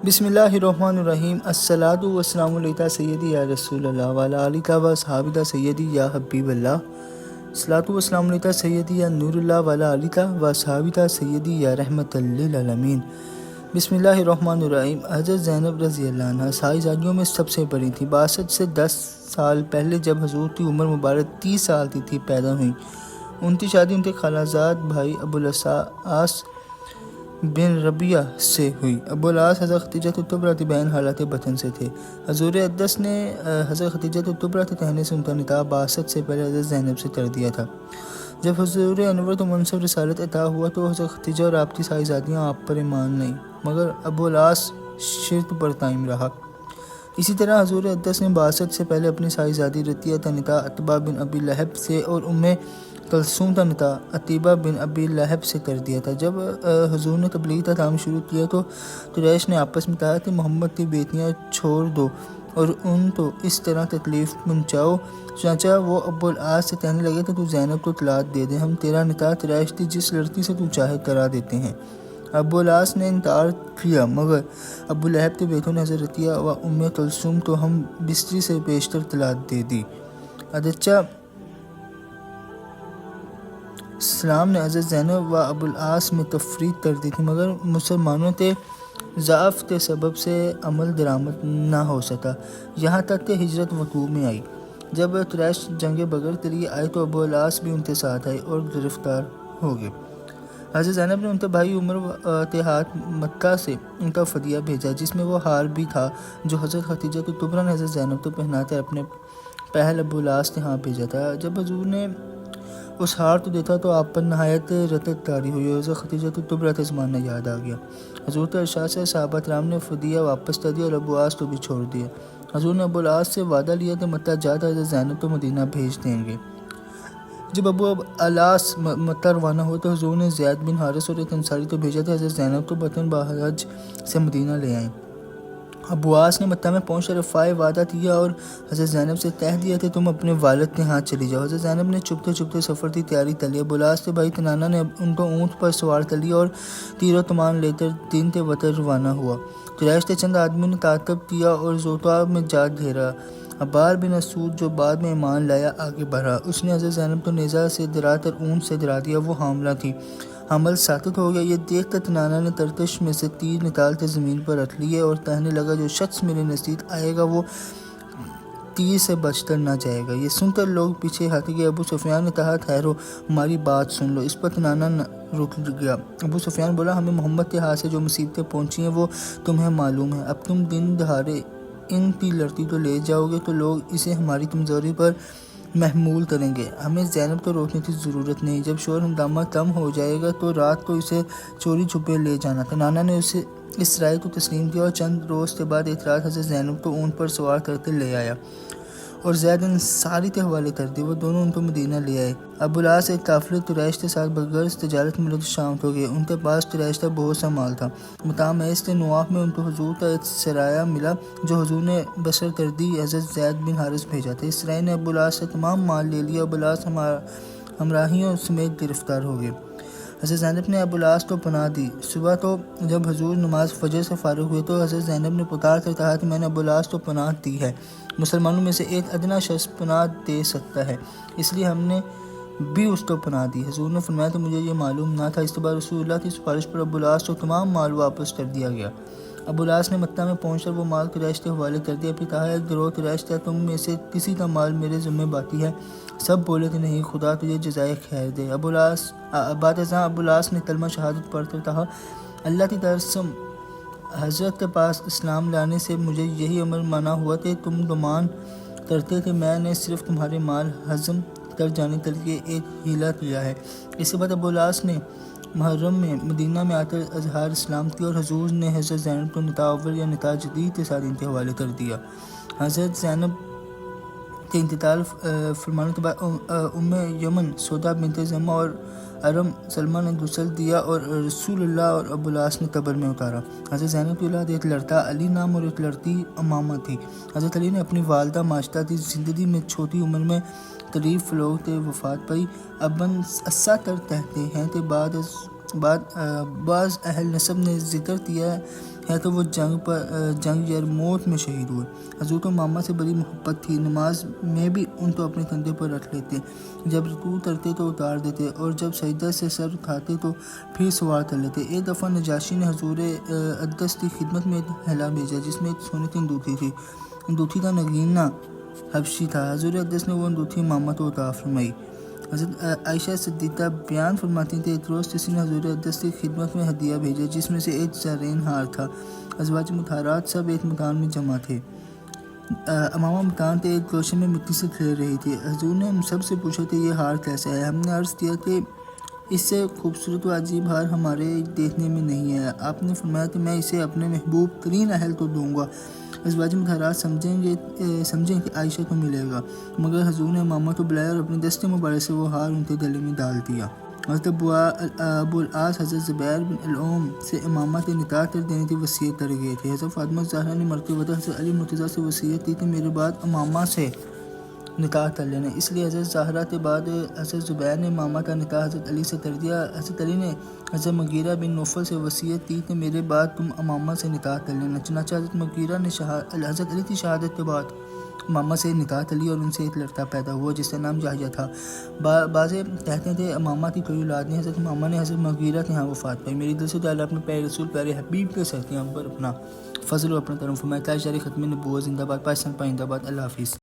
بسم اللہ الرحمن الرحیم الصلاۃ والسلام علیکہ سیدی یا رسول اللہ وعلی آلہ و اصحابہ سیدی یا حبیب اللہ. الصلاۃ والسلام علیکہ سیدی یا نور اللہ وعلی آلہ و اصحابہ سیدی یا رحمت للعالمین. بسم اللہ الرحمن الرحیم. حضرت زینب رضی اللہ عنہ صحابیوں میں سب سے بڑی تھی. 62 سے 10 سال پہلے جب حضور کی عمر مبارک 30 سال کی تھی پیدا ہوئی. ان کی شادی ان کے خالازاد بھائی ابوالعاص بن ربیعہ سے ہوئی. ابوالعاص حضرت خدیجہ کبریٰ کی بہن حالت بطن سے تھے. حضور اقدس نے حضرت خدیجہ کبریٰ کے کہنے سے ان کا نکاح 62 سے پہلے حضرت زینب سے کر دیا تھا. جب حضور انور کو منصب رسالت عطا ہوا تو حضرت خدیجہ اور آپ کی صاحبزادیاں آپ پر ایمان نہیں مگر ابوالعاص شرک پر قائم رہا. اسی طرح حضور اقدس نے 62 سے پہلے اپنی صاحبزادی رقیہ کا نکاح عتبہ بن ابی لہب سے اور کلثوم کا نکاح عتیبہ بن ابی لہب سے کر دیا تھا. جب حضور نے تبلیغ کا کام شروع کیا تو قریش نے آپس میں کہا کہ محمد کی بیٹیاں چھوڑ دو اور ان کو اس طرح تکلیف پہنچاؤ. چنانچہ وہ ابوالعاص سے کہنے لگے کہ تو زینب کو طلاق دے دے، ہم تیرا نکاح قریش کی جس لڑکی سے تو چاہے کرا دیتے ہیں. ابوالعاص نے انکار کیا مگر ابو لہب کے بیٹوں نے حضرت رقیہ و کلثوم کو ہم بستری سے بیشتر طلاق دے دی. اگرچہ اسلام نے حضرت زینب و ابوالعاص میں تفریق کر دی تھی مگر مسلمانوں کے ضعف کے سبب سے عمل درآمد نہ ہو سکا، یہاں تک کہ ہجرت وقوع میں آئی. جب قریش جنگ بدر کے لیے آئے تو ابوالعاص بھی ان کے ساتھ آئے اور گرفتار ہو گئے. حضرت زینب نے ان کے بھائی عمر کے ہاتھ مکہ سے ان کا فدیہ بھیجا جس میں وہ ہار بھی تھا جو حضرت خدیجہ کبریٰ نے حضرت زینب کو پہنا کر اپنے پہل ابوالعاص کے ہاں بھیجا تھا. جب حضور نے اس ہار کو دیکھا تو آپ پر نہایت رقت طاری ہوئی اور حضرت خدیجہ کبریٰ کا زمانہ یاد آ گیا. حضور کے ارشاد سے صحابہ کرام نے فدیہ واپس کر دیا اور ابوالعاص کو بھی چھوڑ دیا. حضور نے ابوالعاص سے وعدہ لیا کہ مکہ جا کر حضرت زینب کو مدینہ بھیج دیں گے. جب ابوالعاص مکہ روانہ ہوئے تو حضور نے زید بن حارث اور ایک انصاری کو بھیجا کہ حضرت زینب کو بطن بحرج سے مدینہ لے آئیں. ابوالعاص نے مکہ میں پہنچ کر رفاع وعدہ کیا اور حضرت زینب سے کہہ دیا کہ تم اپنے والد کے ہاں چلی جاؤ. حضرت زینب نے چپتے سفر کی تیاری کر لی. ابوالعاص کے بھائی کنانہ نے ان کو اونٹ پر سوار کر لیا اور تیر و کمان لے کر دین کے وطن روانہ ہوا. قریش کے چند آدمیوں نے تعاقب کیا اور زوطا میں جا گھیرا. عبار بن اسود جو بعد میں ایمان لایا آگے بڑھا. اس نے حضرت زینب کو نیزہ سے گرا کر اونٹ سے گرا دیا. وہ حاملہ تھی. حمل ساقط ہو گیا. یہ دیکھ کر کنانہ نے ترکش میں سے تیر نکال کر زمین پر رکھ لیے اور کہنے لگا جو شخص میرے نزدیک آئے گا وہ تیر سے بچ کر نہ جائے گا. یہ سن کر لوگ پیچھے ہٹ گئے. ابو سفیان نے کہا ٹھہرو ہماری بات سن لو. اس پر کنانہ رک گیا. ابو سفیان بولا ہمیں محمد کے ہاتھ سے جو مصیبتیں پہنچی ہیں وہ تمہیں معلوم ہے. اب تم دن دہاڑے ان کی لڑکی کو لے جاؤ گے تو لوگ اسے ہماری کمزوری پر محمول کریں گے. ہمیں زینب کو روکنے کی ضرورت نہیں. جب شور ہنگامہ کم ہو جائے گا تو رات کو اسے چوری چھپے لے جانا. کنانہ نے اسے اس رائے کو تسلیم کیا اور چند روز کے بعد ایک رات حضرت زینب کو اونٹ پر سوار کر کے لے آیا اور زید انصاری کے حوالے کر دی. وہ دونوں ان کو مدینہ لے آئے. ابوالعاص ایک قافلے قریش کے ساتھ بغرض تجارت میں شام ہو گئے. ان کے پاس قریش کا بہت سا مال تھا. مقام ایس کے نواف میں ان کو حضور کا ایک سرایہ ملا جو حضور نے بشر کر دی. حضرت زید بن حارث بھیجا تھا. اس سرائے نے ابوالعاص سے تمام مال لے لیا. ابوالعاص ہمراہیوں سمیت گرفتار ہو گئے. حضرت زینب نے ابوالعاص کو پناہ دی. صبح تو جب حضور نماز فجر سے فارغ ہوئے تو حضرت زینب نے پکار کر کہا کہ میں نے ابوالعاص کو پناہ دی ہے. مسلمانوں میں سے ایک ادنا شخص پناہ دے سکتا ہے اس لیے ہم نے بھی اس کو پناہ دی. حضور نے فرمایا کہ مجھے یہ معلوم نہ تھا. اس کے بعد رسول اللہ کی سفارش پر ابوالعاص کو تمام مال واپس کر دیا گیا. ابوالعاص نے مکہ میں پہنچ کر وہ مال قریش کے حوالے کر دیا. پھر کہا ایک گروہ قریش کیا تم میں سے کسی کا مال میرے ذمہ باقی ہے؟ سب بولے کہ نہیں، خدا تجھے جزائے خیر دے. بعد ازاں ابوالعاص نے کلمہ شہادت پڑھ کر کہا اللہ کی قسم حضرت کے پاس اسلام لانے سے مجھے یہی امر منع ہوا کہ تم گمان کرتے کہ میں نے صرف تمہارے مال ہضم کر جانے کے لیے ایک ہیلہ کیا ہے. اس کے بعد ابوالعاص نے محرم میں مدینہ میں آ کر اظہار اسلام کیا اور حضور نے حضرت زینب کو نکاح اول یا نکاح جدید کے ساتھ ان کے حوالے کر دیا. حضرت زینب کے انتقال فرمانے کے بعد یمن سودا بنت زمہ اور ارم سلمہ نے غسل دیا اور رسول اللہ اور ابوالعاص نے قبر میں اتارا. حضرت زینب کی اولاد ایک لڑکا علی نام اور ایک لڑکی امامہ تھی. حضرت علی نے اپنی والدہ ماجدہ کی زندگی میں چھوٹی عمر میں قریب فلوغ کے وفات پائی. ابن اسا کر کہتے ہیں کہ بعض اہل نسب نے ذکر کیا ہے تو وہ جنگ یرموک میں شہید ہوئے۔ حضور کو امامہ سے بڑی محبت تھی، نماز میں بھی ان کو اپنے کندھے پر رکھ لیتے، جب رکوع کرتے تو اتار دیتے اور جب سجدہ سے سر اٹھاتے تو پھر سوار کر لیتے۔ ایک دفعہ نجاشی نے حضور اقدس کی خدمت میں ایک ہیلا بھیجا جس میں ایک سونے کی انگوٹھی تھی۔ انگوٹھی کا نگینہ حبشی تھا۔ حضور اقدس نے وہ انگوٹھی امامہ کو عطا فرمائی۔ حضرت عائشہ صدیقہ بیان فرماتی تھے، ایک روز کسی نے حضور اقدس کی خدمت میں ہدیہ بھیجا جس میں سے ایک زرین ہار تھا۔ ازواج مطہرات سب ایک مکان میں جمع تھے۔ امامہ مکان کے ایک گوشے میں مٹی سے کھیل رہی تھی۔ حضور نے ہم سب سے پوچھا کہ یہ ہار کیسا ہے؟ ہم نے عرض کیا کہ اس سے خوبصورت و عجیب ہار ہمارے دیکھنے میں نہیں ہے۔ آپ نے فرمایا کہ میں اسے اپنے محبوب ترین اہل کو دوں گا، ازواج مطہرات سمجھیں کہ عائشہ کو ملے گا، مگر حضور نے امامہ کو بلایا اور اپنے دست مبارک سے وہ ہار ان کے گلے میں ڈال دیا۔ حضرت ابو العاص حضرت زبیر بن العوام سے امامہ کے نکاح کر دینے کی وصیت کر گئے تھے۔ حضرت فاطمہ زہرا نے مرتے وقت حضرت علی مرتضیٰ سے وصیت کی کہ میرے بعد امامہ سے نکاح کر لینا، اس لیے حضرت زہرا کے بعد حضرت زبیر نے امامہ کا نکاح حضرت علی سے کر دیا۔ حضرت علی نے حضرت مغیرہ بن نوفل سے وصیت کی کہ میرے بعد تم امامہ سے نکاح کر لینا، چنانچہ حضرت مغیرہ نے حضرت علی کی شہادت کے بعد امامہ سے نکاح کر لیا اور ان سے ایک لڑکا پیدا ہوا جس کا نام یحییٰ تھا۔ بعضے کہتے ہیں کہ امامہ کی کوئی اولاد نہیں، حضرت امامہ نے حضرت مغیرہ کے ہاں وفات پائی۔ میری دل سے تعالیٰ اپنے پیارے رسول پیارے حبیب کے ساتھ یہاں پر اپنا فضل و اپنا کرم فرمائے۔ جاری ختم نبوت زندہ باد، پاکستان پائندہ باد۔ اللہ حافظ۔